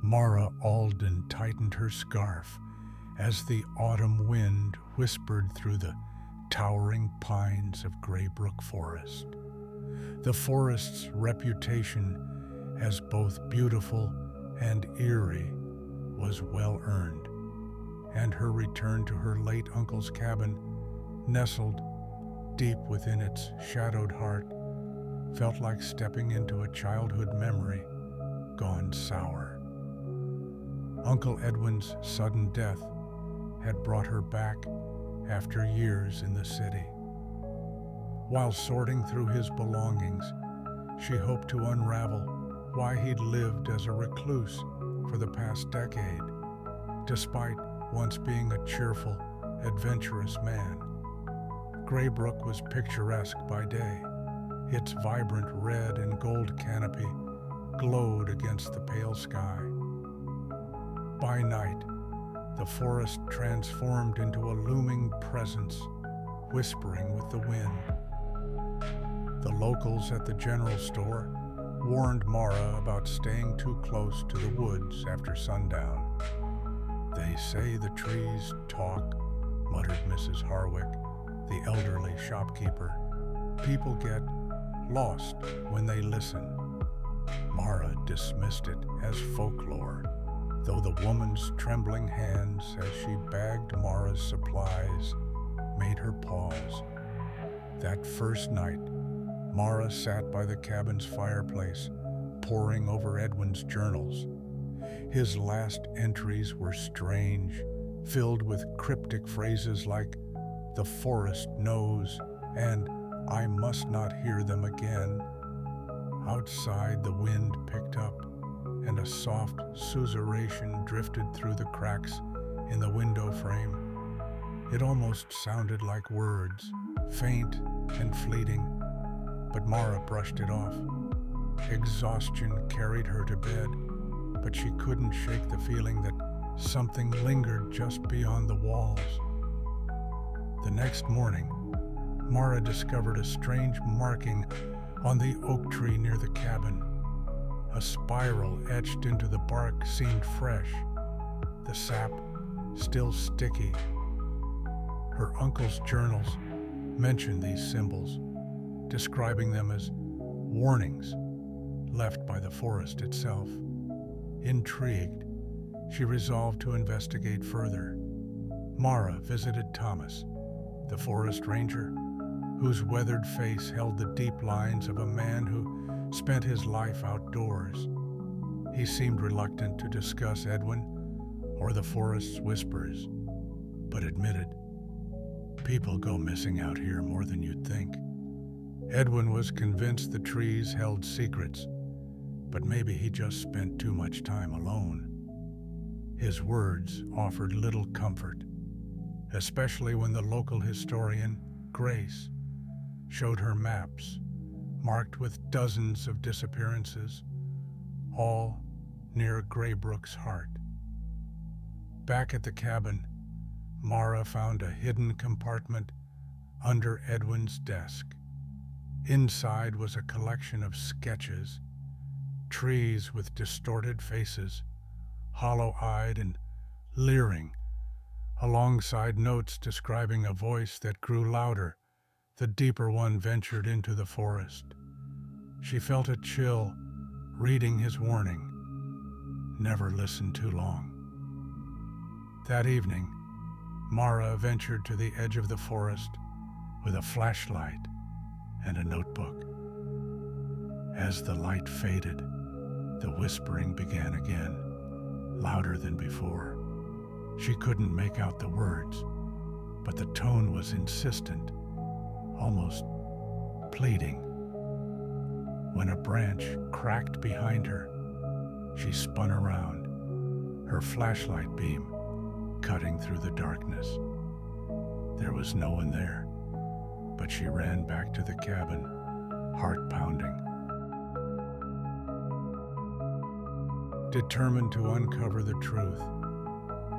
Mara Alden tightened her scarf as the autumn wind whispered through the towering pines of Graybrook Forest. The forest's reputation as both beautiful and eerie was well earned, and her return to her late uncle's cabin, nestled deep within its shadowed heart, felt like stepping into a childhood memory gone sour. Uncle Edwin's sudden death had brought her back after years in the city. While sorting through his belongings, she hoped to unravel why he'd lived as a recluse for the past decade, despite once being a cheerful, adventurous man. Graybrook was picturesque by day. Its vibrant red and gold canopy glowed against the pale sky. By night, the forest transformed into a looming presence, whispering with the wind. The locals at the general store warned Mara about staying too close to the woods after sundown. "They say the trees talk," muttered Mrs. Harwick, the elderly shopkeeper. "People get lost when they listen." Mara dismissed it as folklore, though the woman's trembling hands as she bagged Mara's supplies made her pause. That first night, Mara sat by the cabin's fireplace, poring over Edwin's journals. His last entries were strange, filled with cryptic phrases like, "The forest knows," and "I must not hear them again." Outside, the wind picked up, and a soft susurration drifted through the cracks in the window frame. It almost sounded like words, faint and fleeting, but Mara brushed it off. Exhaustion carried her to bed, but she couldn't shake the feeling that something lingered just beyond the walls. The next morning, Mara discovered a strange marking on the oak tree near the cabin. A spiral etched into the bark seemed fresh, the sap still sticky. Her uncle's journals mentioned these symbols, describing them as warnings left by the forest itself. Intrigued, she resolved to investigate further. Mara visited Thomas, the forest ranger, whose weathered face held the deep lines of a man who spent his life outdoors. He seemed reluctant to discuss Edwin or the forest's whispers, but admitted, "People go missing out here more than you'd think." Edwin was convinced the trees held secrets, but maybe he just spent too much time alone. His words offered little comfort, especially when the local historian, Grace, showed her maps marked with dozens of disappearances, all near Graybrook's heart. Back at the cabin, Mara found a hidden compartment under Edwin's desk. Inside was a collection of sketches, trees with distorted faces, hollow-eyed and leering, alongside notes describing a voice that grew louder the deeper one ventured into the forest. She felt a chill reading his warning, "Never listen too long." That evening, Mara ventured to the edge of the forest with a flashlight and a notebook. As the light faded, the whispering began again, louder than before. She couldn't make out the words, but the tone was insistent, almost pleading. When a branch cracked behind her, she spun around, her flashlight beam cutting through the darkness. There was no one there, but she ran back to the cabin, heart pounding. Determined to uncover the truth,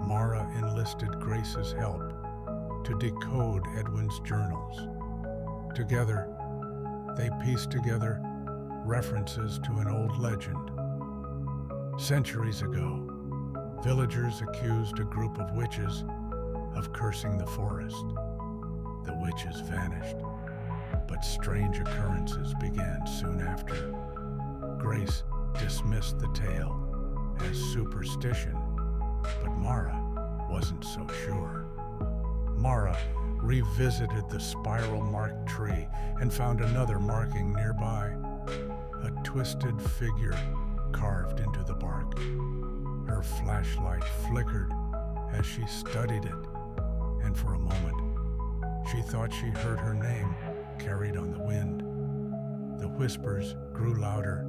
Mara enlisted Grace's help to decode Edwin's journals. Together, they pieced together references to an old legend. Centuries ago, villagers accused a group of witches of cursing the forest. The witches vanished, but strange occurrences began soon after. Grace dismissed the tale as superstition, but Mara wasn't so sure. Mara revisited the spiral-marked tree and found another marking nearby, a twisted figure carved into the bark. Her flashlight flickered as she studied it, and for a moment, she thought she heard her name carried on the wind. The whispers grew louder,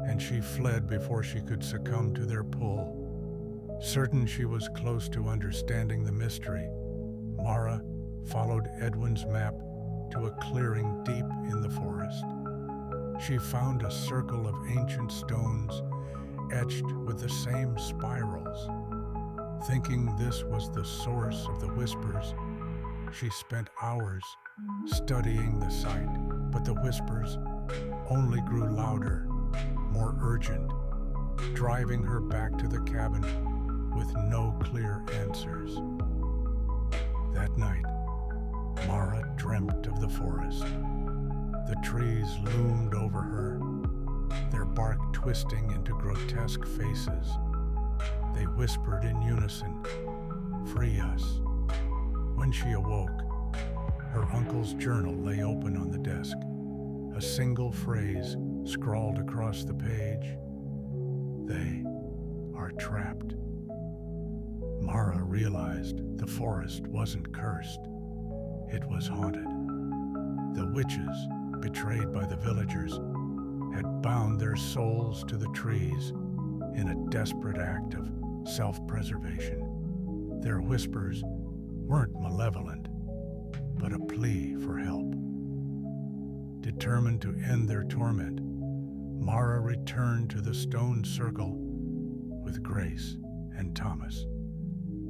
and she fled before she could succumb to their pull. Certain she was close to understanding the mystery, Mara followed Edwin's map to a clearing deep in the forest. She found a circle of ancient stones etched with the same spirals. Thinking this was the source of the whispers, she spent hours studying the site, but the whispers only grew louder, more urgent, driving her back to the cabin with no clear answers. That night, Mara dreamt of the forest. The trees loomed over her, their bark twisting into grotesque faces. They whispered in unison, "Free us." When she awoke, her uncle's journal lay open on the desk, a single phrase scrawled across the page: "They are trapped." Mara realized the forest wasn't cursed. It was haunted. The witches, betrayed by the villagers, had bound their souls to the trees in a desperate act of self-preservation. Their whispers weren't malevolent, but a plea for help. Determined to end their torment, Mara returned to the stone circle with Grace and Thomas,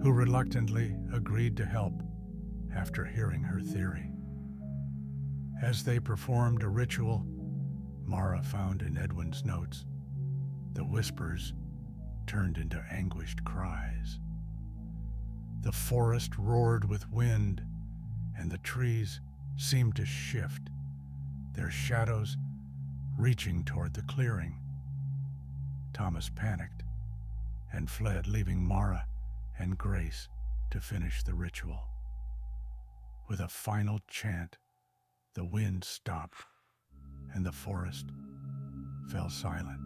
who reluctantly agreed to help after hearing her theory. As they performed a ritual, Mara found in Edwin's notes, the whispers turned into anguished cries. The forest roared with wind, and the trees seemed to shift, their shadows reaching toward the clearing. Thomas panicked and fled, leaving Mara and Grace to finish the ritual. With a final chant, the wind stopped, and the forest fell silent.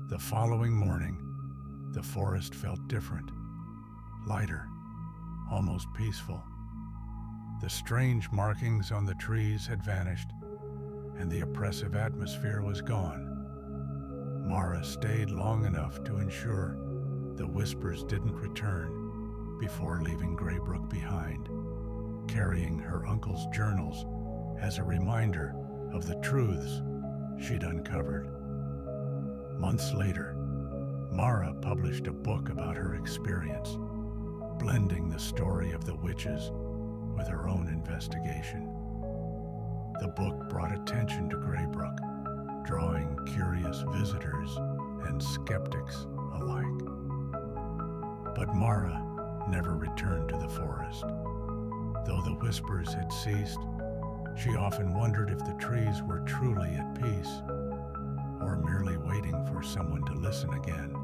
The following morning, the forest felt different, lighter, almost peaceful. The strange markings on the trees had vanished, and the oppressive atmosphere was gone. Mara stayed long enough to ensure the whispers didn't return before leaving Graybrook behind, carrying her uncle's journals as a reminder of the truths she'd uncovered. Months later, Mara published a book about her experience, blending the story of the witches with her own investigation. The book brought attention to Graybrook, drawing curious visitors and skeptics alike. But Mara never returned to the forest. Though the whispers had ceased, she often wondered if the trees were truly at peace, or merely waiting for someone to listen again.